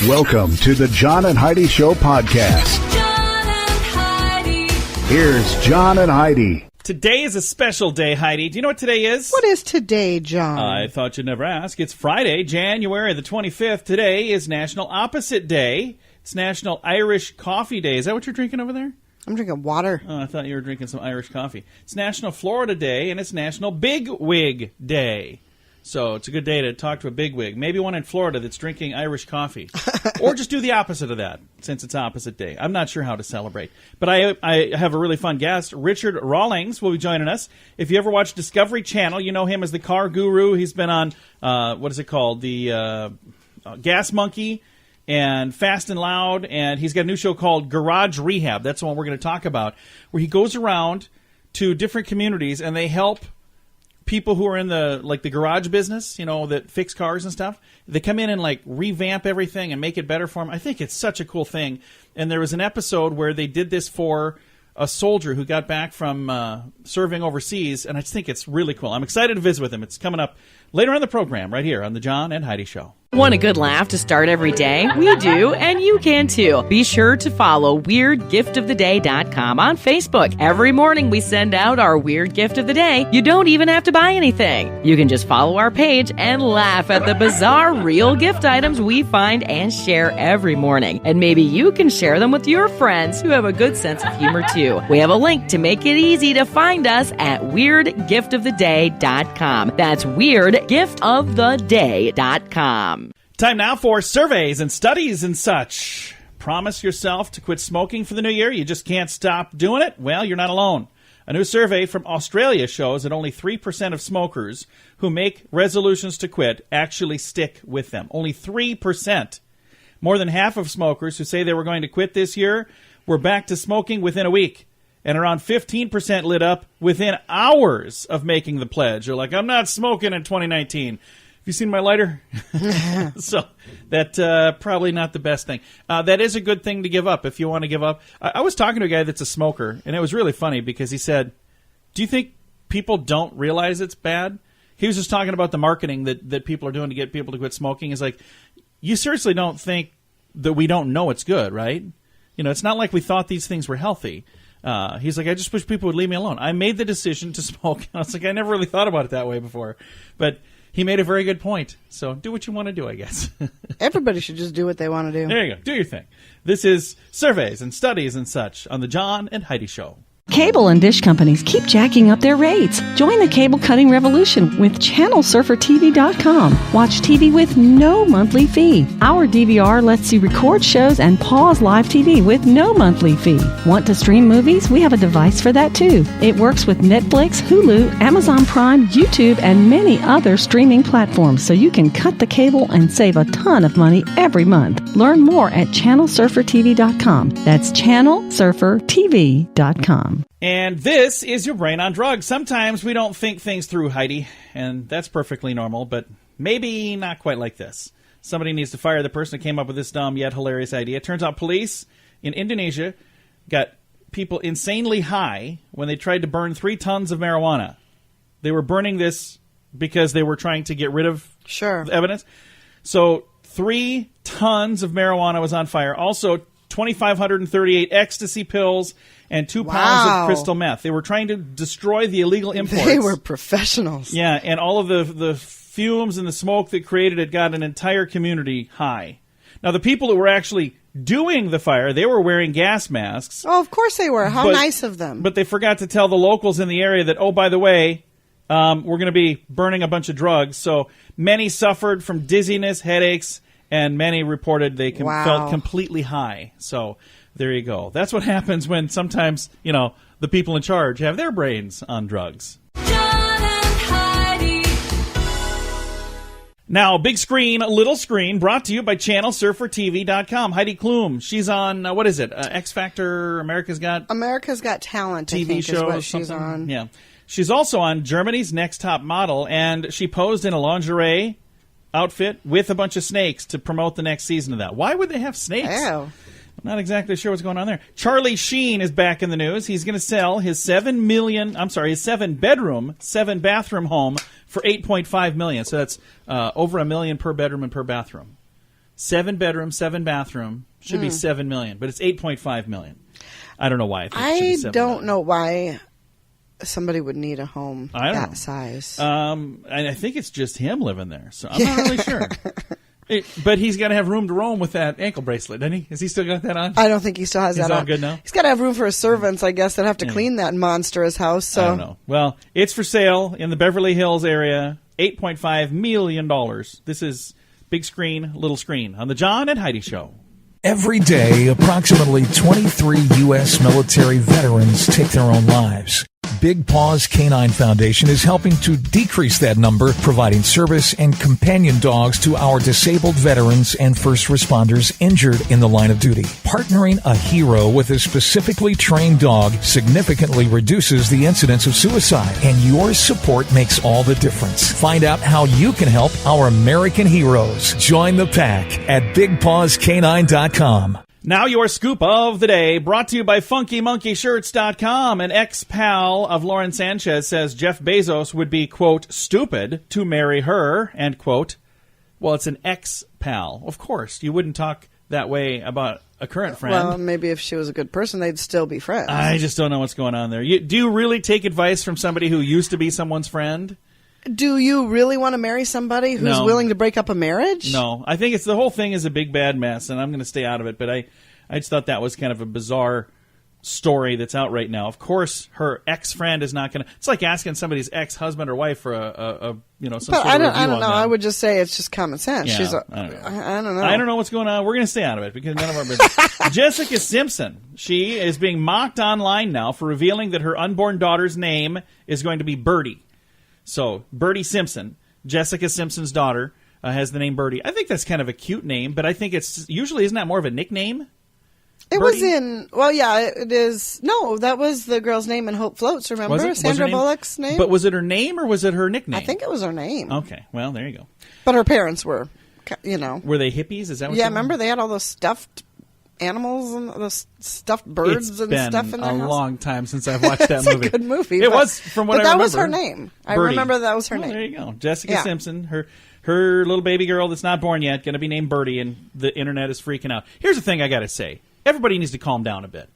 Welcome to the John and Heidi Show podcast. John and Heidi. Here's John and Heidi. Today is a special day, Heidi. Do you know what today is? What is today, John? I thought you'd never ask. It's Friday, January the 25th. Today is National Opposite Day. It's National Irish Coffee Day. Is that what you're drinking over there? I'm drinking water. Oh, I thought you were drinking some Irish coffee. It's National Florida Day, and it's National Big Wig Day. So it's a good day to talk to a bigwig. Maybe one in Florida that's drinking Irish coffee. Or just do the opposite of that, since it's opposite day. I'm not sure how to celebrate. But I have a really fun guest. Richard Rawlings will be joining us. If you ever watch Discovery Channel, you know him as the car guru. He's been on, what is it called? The Gas Monkey and Fast and Loud. And he's got a new show called Garage Rehab. That's the one we're going to talk about, where he goes around to different communities and they help people who are in the garage business, you know, that fix cars and stuff. They come in and like revamp everything and make it better for them. I think it's such a cool thing. And there was an episode where they did this for a soldier who got back from serving overseas, and I just think it's really cool. I'm excited to visit with him. It's coming up later on the program right here on the John and Heidi Show. Want a good laugh to start every day? We do, and you can too. Be sure to follow WeirdGiftOfTheDay.com on Facebook. Every morning we send out our Weird Gift of the Day. You don't even have to buy anything. You can just follow our page and laugh at the bizarre real gift items we find and share every morning. And maybe you can share them with your friends who have a good sense of humor too. We have a link to make it easy to find us at WeirdGiftOfTheDay.com. That's WeirdGiftOfTheDay.com. Time now for surveys and studies and such. Promise yourself to quit smoking for the new year. You just can't stop doing it? Well, you're not alone. A new survey from Australia shows that only 3% of smokers who make resolutions to quit actually stick with them. Only 3%. More than half of smokers who say they were going to quit this year were back to smoking within a week. And around 15% lit up within hours of making the pledge. They're like, I'm not smoking in 2019. Have you seen my lighter? So that probably not the best thing. That is a good thing to give up if you want to give up. I was talking to a guy that's a smoker, and it was really funny because he said, do you think people don't realize it's bad? He was just talking about the marketing that people are doing to get people to quit smoking. He's like, you seriously don't think that we don't know it's good, right? You know, it's not like we thought these things were healthy. He's like, I just wish people would leave me alone. I made the decision to smoke. I was like, I never really thought about it that way before. But he made a very good point. So do what you want to do, I guess. Everybody should just do what they want to do. There you go. Do your thing. This is surveys and studies and such on the John and Heidi Show. Cable and dish companies keep jacking up their rates. Join the cable cutting revolution with ChannelSurferTV.com. Watch TV with no monthly fee. Our DVR lets you record shows and pause live TV with no monthly fee. Want to stream movies? We have a device for that too. It works with Netflix, Hulu, Amazon Prime, YouTube, and many other streaming platforms, so you can cut the cable and save a ton of money every month. Learn more at ChannelSurferTV.com. That's ChannelSurferTV.com. And this is your brain on drugs. Sometimes we don't think things through, Heidi, and that's perfectly normal, but maybe not quite like this. Somebody needs to fire the person who came up with this dumb yet hilarious idea. It turns out police in Indonesia got people insanely high when they tried to burn 3 tons of marijuana. They were burning this because they were trying to get rid of evidence. So 3 tons of marijuana was on fire. Also, 2,538 ecstasy pills and 2 pounds of crystal meth. They were trying to destroy the illegal imports. They were professionals. Yeah, and all of the fumes and the smoke that created it got an entire community high. Now, the people that were actually doing the fire, they were wearing gas masks. Oh, of course they were. How nice of them. But they forgot to tell the locals in the area that, oh, by the way, we're going to be burning a bunch of drugs. So many suffered from dizziness, headaches, and many reported they felt completely high. So there you go. That's what happens when sometimes, you know, the people in charge have their brains on drugs. John and Heidi. Now, big screen, little screen, brought to you by ChannelSurferTV.com. Heidi Klum, she's on, what is it, X Factor, America's Got Talent, TV I think, show is what or she's something? on. Yeah. She's also on Germany's Next Top Model, and she posed in a lingerie outfit with a bunch of snakes to promote the next season of that. Why would they have snakes? Oh. I'm not exactly sure what's going on there. Charlie Sheen is back in the news. He's going to sell his 7-bedroom, 7-bathroom home for $8.5 million. So that's over $1 million per bedroom and per bathroom. 7 bedroom, 7 bathroom. Should be $7 million, but it's $8.5 million. I don't know why. I don't know why somebody would need a home that size. And I think it's just him living there, so I'm not really sure. But he's got to have room to roam with that ankle bracelet, doesn't he? Has he still got that on? I don't think he still has that on. He's all good now? He's got to have room for his servants, I guess, that have to clean that monstrous house. So. I don't know. Well, it's for sale in the Beverly Hills area, $8.5 million. This is big screen, little screen on the John and Heidi Show. Every day, approximately 23 U.S. military veterans take their own lives. Big Paws Canine Foundation is helping to decrease that number, providing service and companion dogs to our disabled veterans and first responders injured in the line of duty. Partnering a hero with a specifically trained dog significantly reduces the incidence of suicide, and your support makes all the difference. Find out how you can help our American heroes. Join the pack at BigPawsCanine.com. Now your scoop of the day, brought to you by FunkyMonkeyShirts.com. An ex-pal of Lauren Sanchez says Jeff Bezos would be, quote, stupid to marry her, end quote. Well, it's an ex-pal. Of course, you wouldn't talk that way about a current friend. Well, maybe if she was a good person, they'd still be friends. I just don't know what's going on there. Do you really take advice from somebody who used to be someone's friend? Do you really want to marry somebody who's willing to break up a marriage? No. I think the whole thing is a big bad mess, and I'm going to stay out of it. But I just thought that was kind of a bizarre story that's out right now. Of course, her ex-friend is not going to... It's like asking somebody's ex-husband or wife for some sort of review I don't know. on I would just say it's just common sense. Yeah, I don't know. I don't know what's going on. We're going to stay out of it because none of our business. Jessica Simpson. She is being mocked online now for revealing that her unborn daughter's name is going to be Birdie. So, Birdie Simpson, Jessica Simpson's daughter, has the name Birdie. I think that's kind of a cute name, but I think it's usually, isn't that more of a nickname? It was in, well, yeah, it is. No, that was the girl's name in Hope Floats, remember? Was it? Sandra Bullock's name? But was it her name or was it her nickname? I think it was her name. Okay, well, there you go. But her parents were, Were they hippies? Is that what Yeah, remember they had all those stuffed animals and those stuffed birds and stuff in their house? It's been a long time since I've watched that movie. It's a good movie. It was, from what I remember. But that was her name. I remember that was her name. There you go. Jessica Simpson, her little baby girl that's not born yet, going to be named Birdie, and the internet is freaking out. Here's the thing I got to say. Everybody needs to calm down a bit.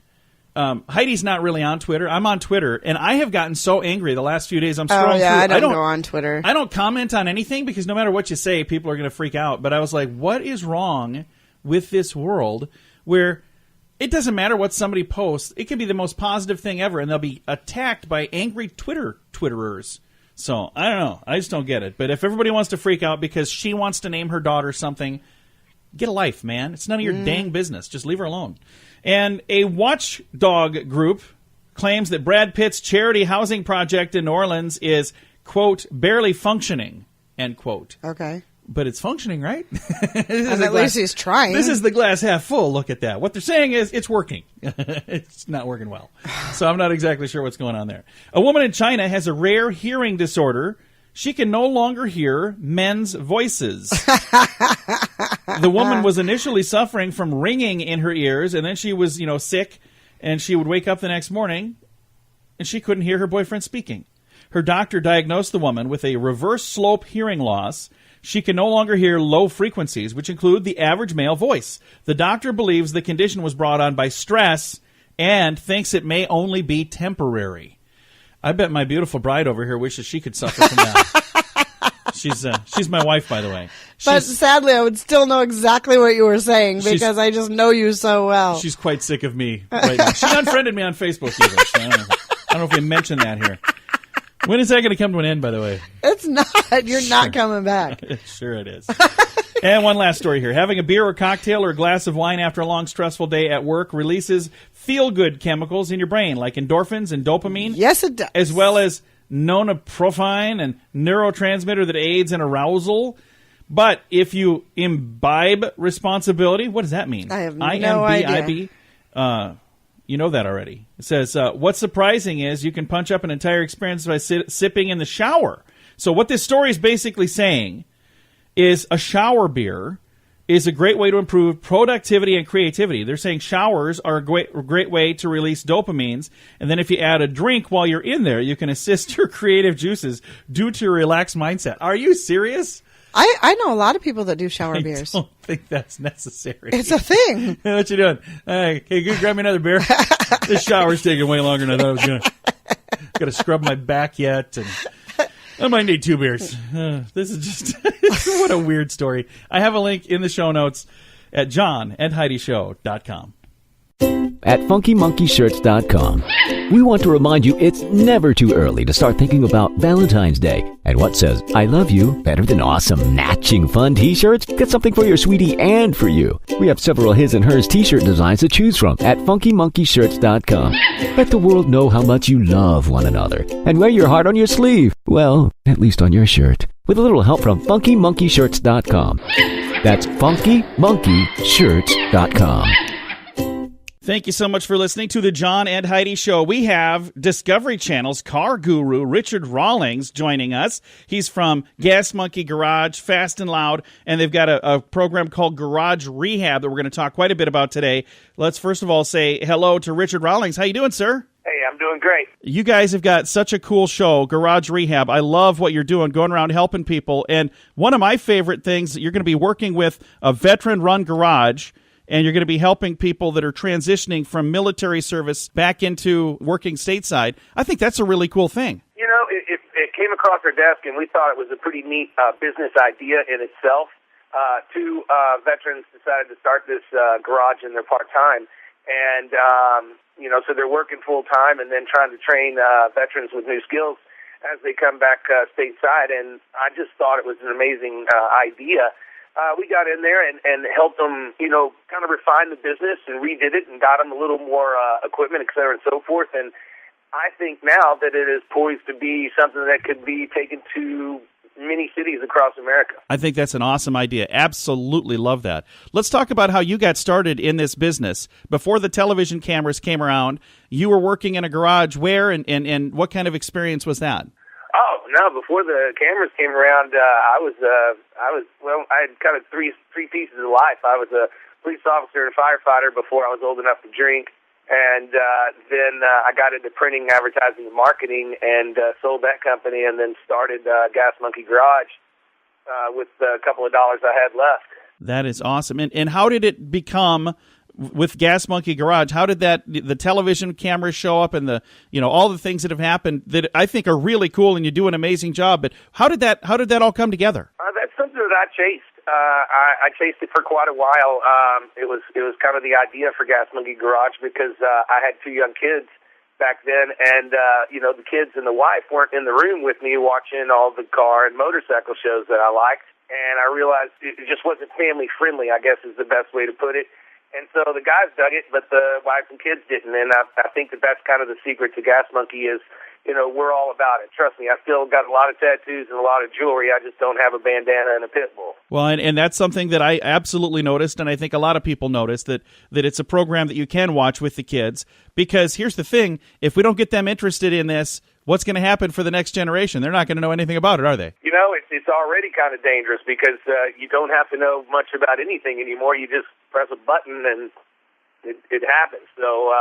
Heidi's not really on Twitter. I'm on Twitter, and I have gotten so angry the last few days. I'm scrolling through. I don't go on Twitter. I don't comment on anything because no matter what you say, people are going to freak out. But I was like, what is wrong with this world where it doesn't matter what somebody posts. It can be the most positive thing ever, and they'll be attacked by angry Twitterers. So, I don't know. I just don't get it. But if everybody wants to freak out because she wants to name her daughter something, get a life, man. It's none of your dang business. Just leave her alone. And a watchdog group claims that Brad Pitt's charity housing project in New Orleans is, quote, barely functioning, end quote. Okay. But it's functioning, right? And at least he's trying. This is the glass half full. Look at that. What they're saying is it's working. It's not working well. So I'm not exactly sure what's going on there. A woman in China has a rare hearing disorder. She can no longer hear men's voices. The woman was initially suffering from ringing in her ears, and then she was, sick, and she would wake up the next morning, and she couldn't hear her boyfriend speaking. Her doctor diagnosed the woman with a reverse slope hearing loss. She can no longer hear low frequencies, which include the average male voice. The doctor believes the condition was brought on by stress and thinks it may only be temporary. I bet my beautiful bride over here wishes she could suffer from that. She's my wife, by the way. But sadly, I would still know exactly what you were saying because I just know you so well. She's quite sick of me right now. She unfriended me on Facebook either. So I don't know if we mentioned that here. When is that going to come to an end, by the way? It's not. You're not coming back. Sure it is. And one last story here. Having a beer or cocktail or a glass of wine after a long, stressful day at work releases feel-good chemicals in your brain, like endorphins and dopamine. Yes, it does. As well as nonaprophine, and neurotransmitter that aids in arousal. But if you imbibe responsibility, what does that mean? I have no idea. You know that already. It says, what's surprising is you can punch up an entire experience by sipping in the shower. So what this story is basically saying is a shower beer is a great way to improve productivity and creativity. They're saying showers are a great way to release dopamines. And then if you add a drink while you're in there, you can assist your creative juices due to a relaxed mindset. Are you serious? I know a lot of people that do shower I beers. don't think that's necessary. It's a thing. What you doing? Hey, you grab me another beer? This shower's taking way longer than I thought it was going to. Got to scrub my back yet, and I might need 2 beers. This is just what a weird story. I have a link in the show notes at johnandheidishow.com. At FunkyMonkeyShirts.com, we want to remind you it's never too early to start thinking about Valentine's Day. And what says I love you better than awesome matching fun t-shirts? Get something for your sweetie and for you. We have several his and hers t-shirt designs to choose from at FunkyMonkeyShirts.com. Let the world know how much you love one another. And wear your heart on your sleeve. Well, at least on your shirt. With a little help from FunkyMonkeyShirts.com. That's FunkyMonkeyShirts.com. Thank you so much for listening to the John and Heidi Show. We have Discovery Channel's car guru, Richard Rawlings, joining us. He's from Gas Monkey Garage, Fast and Loud, and they've got a program called Garage Rehab that we're going to talk quite a bit about today. Let's first of all say hello to Richard Rawlings. How you doing, sir? Hey, I'm doing great. You guys have got such a cool show, Garage Rehab. I love what you're doing, going around helping people. And one of my favorite things, you're going to be working with a veteran-run garage, and you're going to be helping people that are transitioning from military service back into working stateside. I think that's a really cool thing. You know, it came across our desk, and we thought it was a pretty neat business idea in itself. Two veterans decided to start this garage in their part-time. And, so they're working full-time and then trying to train veterans with new skills as they come back stateside. And I just thought it was an amazing idea. We got in there and helped them, kind of refine the business and redid it and got them a little more equipment, et cetera, and so forth. And I think now that it is poised to be something that could be taken to many cities across America. I think that's an awesome idea. Absolutely love that. Let's talk about how you got started in this business. Before the television cameras came around, you were working in a garage. Where and what kind of experience was that? Oh, no, before the cameras came around, I had kind of three pieces of life. I was a police officer and firefighter before I was old enough to drink. And then I got into printing, advertising, and marketing, and sold that company, and then started Gas Monkey Garage with a couple of dollars I had left. That is awesome. And how did it become with Gas Monkey Garage? How did the television cameras show up, and all the things that have happened that I think are really cool, and you do an amazing job? But how did that all come together? That's something that I chased. I chased it for quite a while. It was kind of the idea for Gas Monkey Garage because I had 2 young kids back then, and the kids and the wife weren't in the room with me watching all the car and motorcycle shows that I liked, and I realized it just wasn't family friendly, I guess is the best way to put it. And so the guys dug it, but the wives and kids didn't, and I think that's kind of the secret to Gas Monkey is, we're all about it. Trust me, I still got a lot of tattoos and a lot of jewelry. I just don't have a bandana and a pit bull. Well, and that's something that I absolutely noticed, and I think a lot of people noticed, that it's a program that you can watch with the kids. Because here's the thing, if we don't get them interested in this, what's going to happen for the next generation? They're not going to know anything about it, are they? It's already kind of dangerous because you don't have to know much about anything anymore. You just press a button and it happens. So,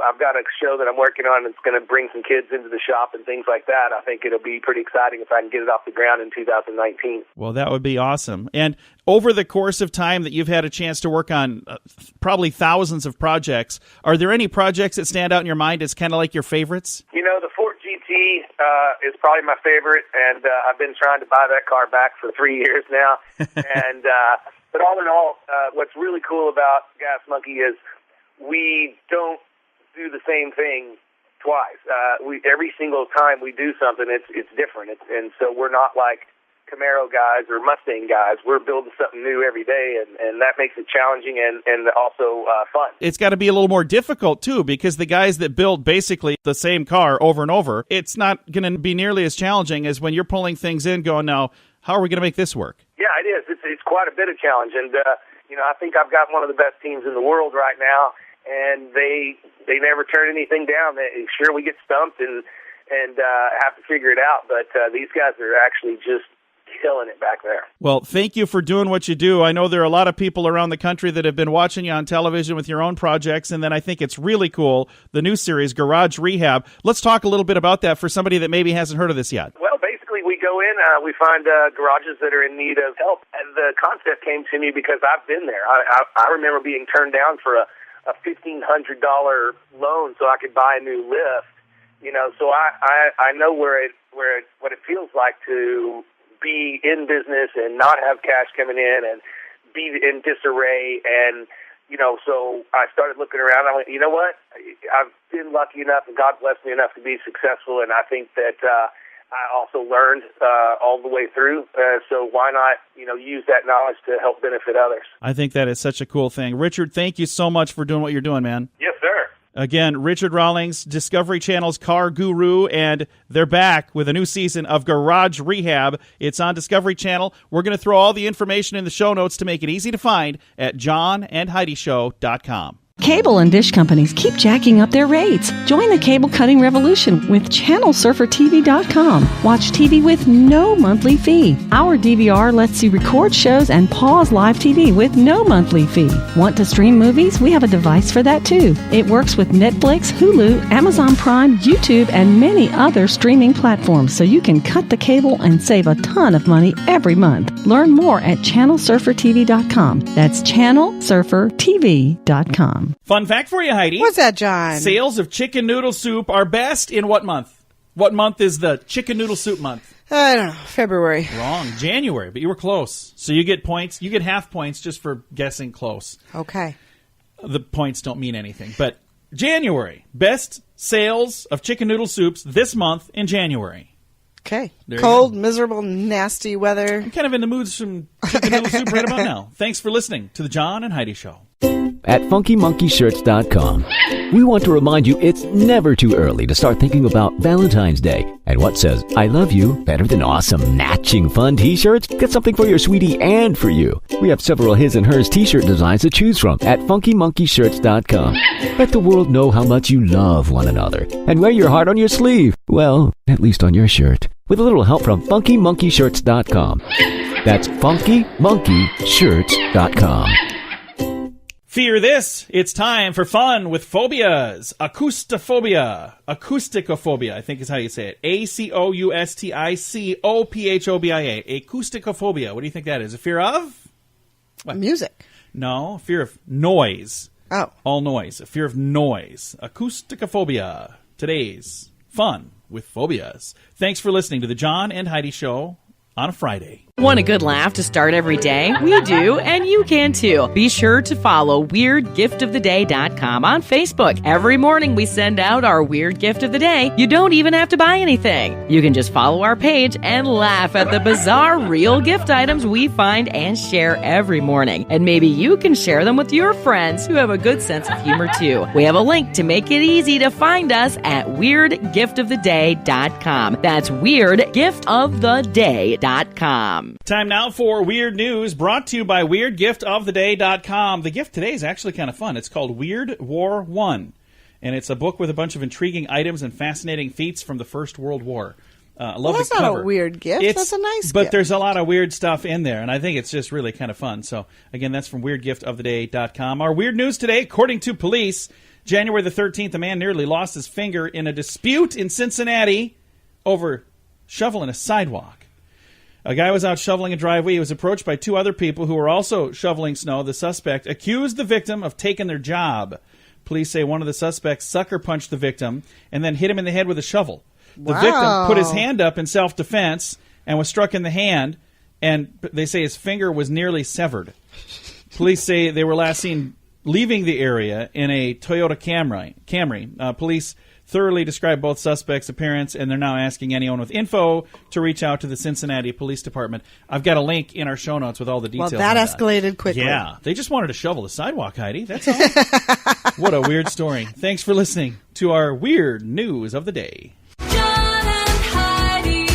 I've got a show that I'm working on that's going to bring some kids into the shop and things like that. I think it'll be pretty exciting if I can get it off the ground in 2019. Well, that would be awesome. And over the course of time that you've had a chance to work on probably thousands of projects, are there any projects that stand out in your mind as kind of like your favorites? The Ford GT is probably my favorite, and I've been trying to buy that car back for 3 years now. And but all in all, what's really cool about Gas Monkey is we don't do the same thing twice. Every single time we do something, it's different. And so we're not like Camaro guys or Mustang guys. We're building something new every day, and that makes it challenging and also fun. It's got to be a little more difficult, too, because the guys that build basically the same car over and over, it's not going to be nearly as challenging as when you're pulling things in going, now, how are we going to make this work? Yeah, it is. It's quite a bit of challenge, and I think I've got one of the best teams in the world right now, and they never turn anything down. Sure, we get stumped and have to figure it out, but these guys are actually just killing it back there. Well, thank you for doing what you do. I know there are a lot of people around the country that have been watching you on television with your own projects, and then I think it's really cool, the new series, Garage Rehab. Let's talk a little bit about that for somebody that maybe hasn't heard of this yet. Well, basically, we go in, we find garages that are in need of help. And the concept came to me because I've been there. I remember being turned down for a $1,500 loan so I could buy a new lift. You know, so I know what it feels like to be in business and not have cash coming in and be in disarray. And, you know, so I started looking around. I went, you know what? I've been lucky enough and God blessed me enough to be successful. And I think that I also learned all the way through. So why not, you know, use that knowledge to help benefit others? I think that is such a cool thing. Richard, thank you so much for doing what you're doing, man. Yes, sir. Again, Richard Rawlings, Discovery Channel's car guru, and they're back with a new season of Garage Rehab. It's on Discovery Channel. We're going to throw all the information in the show notes to make it easy to find at johnandheidishow.com. Cable and dish companies keep jacking up their rates. Join the cable cutting revolution with ChannelSurferTV.com. Watch TV with no monthly fee. Our DVR lets you record shows and pause live TV with no monthly fee. Want to stream movies? We have a device for that too. It works with Netflix, Hulu, Amazon Prime, YouTube, and many other streaming platforms, so you can cut the cable and save a ton of money every month. Learn more at ChannelSurferTV.com. That's ChannelSurferTV.com. Fun fact for you, Heidi. What's that, John? Sales of chicken noodle soup are best in what month? What month is the chicken noodle soup month? I don't know. February. Wrong. January, but you were close. So you get points. You get half points just for guessing close. Okay. The points don't mean anything. But January, best sales of chicken noodle soups this month in January. Okay. There you Cold, go. miserable, nasty weather. I'm kind of in the mood for some chicken noodle soup right about now. Thanks for listening to the John and Heidi Show. At FunkyMonkeyShirts.com, we want to remind you it's never too early to start thinking about Valentine's Day and what says I love you better than awesome matching fun t-shirts. Get something for your sweetie and for you. We have several his and hers t-shirt designs to choose from at FunkyMonkeyShirts.com. Let the world know how much you love one another and wear your heart on your sleeve. Well, at least on your shirt. With a little help from FunkyMonkeyShirts.com. That's FunkyMonkeyShirts.com. Fear this. It's time for fun with phobias. Acoustophobia. Acousticophobia, I think is how you say it. Acousticophobia. Acousticophobia. What do you think that is? A fear of? What? Music. No, fear of noise. Oh. All noise. A fear of noise. Acousticophobia. Today's fun with phobias. Thanks for listening to the John and Heidi Show on a Friday. Want a good laugh to start every day? We do, and you can too. Be sure to follow WeirdGiftOfTheDay.com on Facebook. Every morning we send out our Weird Gift of the Day. You don't even have to buy anything. You can just follow our page and laugh at the bizarre real gift items we find and share every morning. And maybe you can share them with your friends who have a good sense of humor too. We have a link to make it easy to find us at WeirdGiftOfTheDay.com. That's WeirdGiftOfTheDay.com. Time now for Weird News, brought to you by WeirdGiftOfTheDay.com. The gift today is actually kind of fun. It's called Weird War I, and it's a book with a bunch of intriguing items and fascinating feats from the First World War. I love That's the cover. not a weird gift. That's a nice But gift. there's a lot of weird stuff in there, and I think it's just really kind of fun. So, again, that's from WeirdGiftOfTheDay.com. Our weird news today, according to police, January the 13th, a man nearly lost his finger in a dispute in Cincinnati over shoveling a sidewalk. A guy was out shoveling a driveway. He was approached by two other people who were also shoveling snow. The suspect accused the victim of taking their job. Police say one of the suspects sucker punched the victim and then hit him in the head with a shovel. The victim put his hand up in self-defense and was struck in the hand, and they say his finger was nearly severed. Police say they were last seen leaving the area in a Toyota Camry. Police thoroughly described both suspects' appearance, and they're now asking anyone with info to reach out to the Cincinnati Police Department. I've got a link in our show notes with all the details. Well, that on escalated quickly. Yeah, they just wanted to shovel the sidewalk, Heidi. That's all. What a weird story. Thanks for listening to our weird news of the day. John and Heidi.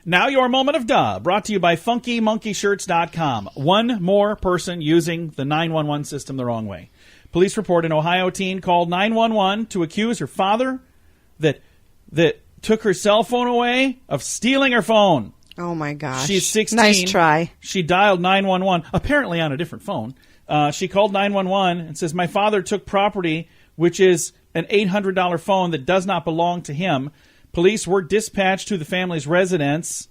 Now your moment of duh, brought to you by FunkyMonkeyShirts.com. One more person using the 911 system the wrong way. Police report an Ohio teen called 911 to accuse her father that took her cell phone away of stealing her phone. Oh, my gosh. She's 16. Nice try. She dialed 911, apparently on a different phone. She called 911 and says, my father took property, which is an $800 phone that does not belong to him. Police were dispatched to the family's residence.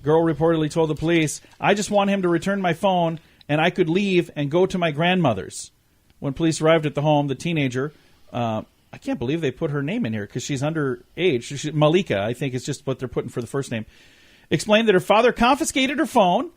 Girl reportedly told the police, "I just want him to return my phone and I could leave and go to my grandmother's." When police arrived at the home, the teenager, I can't believe they put her name in here because she's underage. Malika, I think is just what they're putting for the first name, explained that her father confiscated her phone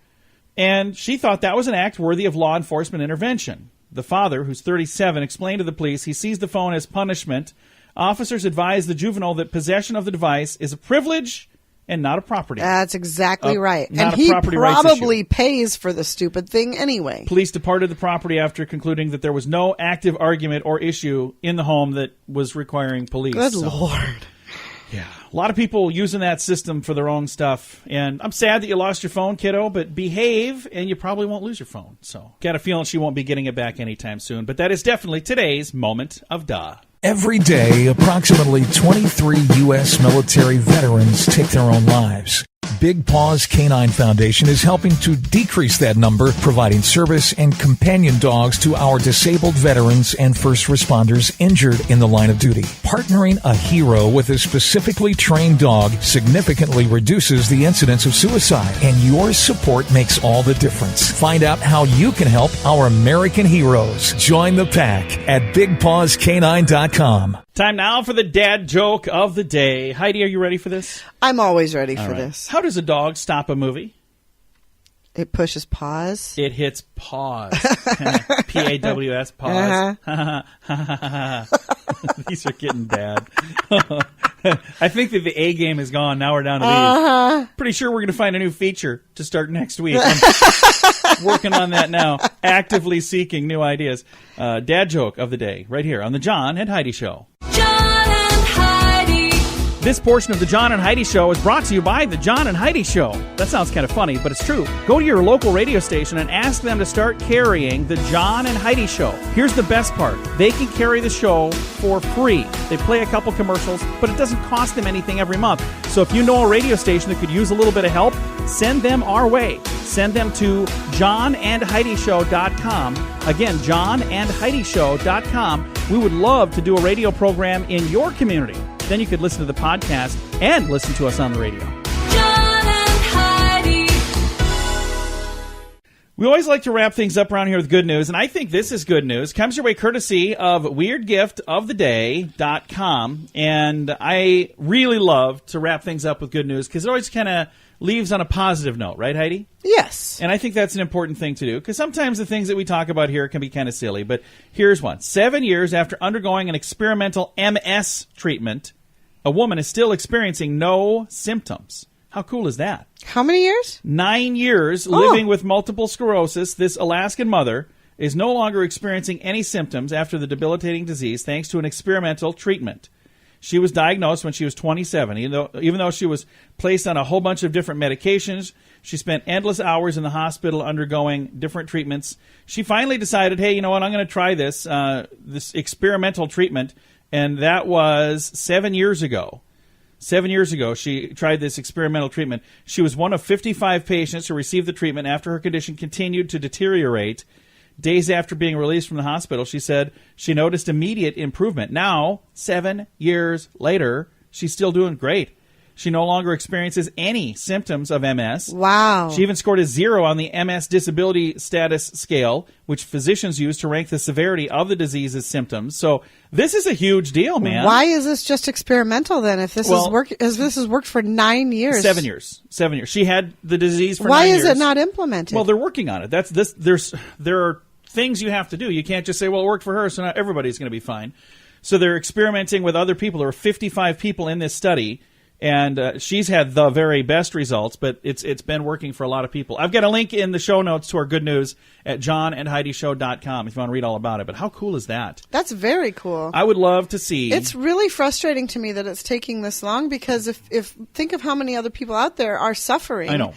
and she thought that was an act worthy of law enforcement intervention. The father, who's 37, explained to the police he sees the phone as punishment. Officers advised the juvenile that possession of the device is a privilege and not a property. That's exactly right. Not And a he property rights probably issue. pays for the stupid thing anyway. Police departed the property after concluding that there was no active argument or issue in the home that was requiring police. Good Lord. Yeah. A lot of people using that system for their own stuff. And I'm sad that you lost your phone, kiddo, but behave and you probably won't lose your phone. So, got a feeling she won't be getting it back anytime soon. But that is definitely today's moment of duh. Every day, approximately 23 U.S. military veterans take their own lives. Big Paws Canine Foundation is helping to decrease that number, providing service and companion dogs to our disabled veterans and first responders injured in the line of duty. Partnering a hero with a specifically trained dog significantly reduces the incidence of suicide, and your support makes all the difference. Find out how you can help our American heroes. Join the pack at BigPawsCanine.com. Time now for the dad joke of the day. Heidi, are you ready for this? I'm always ready for All right. this. How does a dog stop a movie? It pushes pause. It hits pause. P-A-W-S, pause. These are getting bad. I think that the A game is gone. Now we're down to these. Pretty sure we're going to find a new feature to start next week. I'm working on that now. Actively seeking new ideas. Dad joke of the day right here on the John and Heidi Show. John and Heidi. This portion of the John and Heidi Show is brought to you by the John and Heidi Show. That sounds kind of funny, but it's true. Go to your local radio station and ask them to start carrying the John and Heidi Show. Here's the best part. They can carry the show for free. They play a couple commercials, but it doesn't cost them anything every month. So if you know a radio station that could use a little bit of help, send them our way. Send them to johnandheidishow.com. Again, johnandheidishow.com. We would love to do a radio program in your community. Then you could listen to the podcast and listen to us on the radio. John and Heidi. We always like to wrap things up around here with good news, and I think this is good news. Comes your way courtesy of weirdgiftoftheday.com, and I really love to wrap things up with good news because it always kind of leaves on a positive note, right, Heidi? Yes. And I think that's an important thing to do because sometimes the things that we talk about here can be kind of silly, but here's one. 7 years after undergoing an experimental MS treatment, a woman is still experiencing no symptoms. How cool is that? How many years? 9 years living with multiple sclerosis, this Alaskan mother is no longer experiencing any symptoms after the debilitating disease thanks to an experimental treatment. She was diagnosed when she was 27. Even though she was placed on a whole bunch of different medications, she spent endless hours in the hospital undergoing different treatments. She finally decided, hey, you know what, I'm going to try this experimental treatment, and that was 7 years ago. 7 years ago, she tried this experimental treatment. She was one of 55 patients who received the treatment after her condition continued to deteriorate. Days after being released from the hospital, she said she noticed immediate improvement. Now, 7 years later, she's still doing great. She no longer experiences any symptoms of MS. Wow. She even scored a 0 on the MS disability status scale, which physicians use to rank the severity of the disease's symptoms. So this is a huge deal, man. Why is this just experimental then? If this has worked for 9 years, 7 years, 7 years. She had the disease for why 9 years. is it not implemented? Well, they're working on it. There are things you have to do. You can't just say, well, it worked for her, so now everybody's going to be fine. So they're experimenting with other people. There are 55 people in this study, and she's had the very best results, but it's been working for a lot of people. I've got a link in the show notes to our good news at johnandheidishow.com if you want to read all about it. But how cool is that? That's very cool. I would love to see. It's really frustrating to me that it's taking this long because if think of how many other people out there are suffering. I know.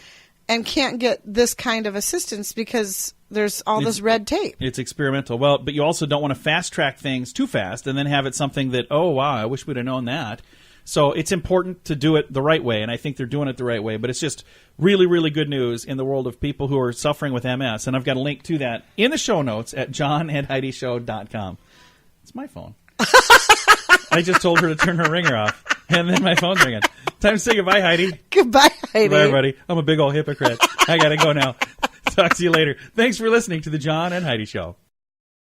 And can't get this kind of assistance because there's all this red tape. It's experimental. Well, but you also don't want to fast-track things too fast and then have it something that, oh, wow, I wish we'd have known that. So it's important to do it the right way, and I think they're doing it the right way. But it's just really, really good news in the world of people who are suffering with MS. And I've got a link to that in the show notes at johnandheidishow.com. It's my phone. I just told her to turn her ringer off. And then my phone's ringing. Time to say goodbye, Heidi. Goodbye, Heidi. Bye, everybody. I'm a big old hypocrite. I got to go now. Talk to you later. Thanks for listening to the John and Heidi Show.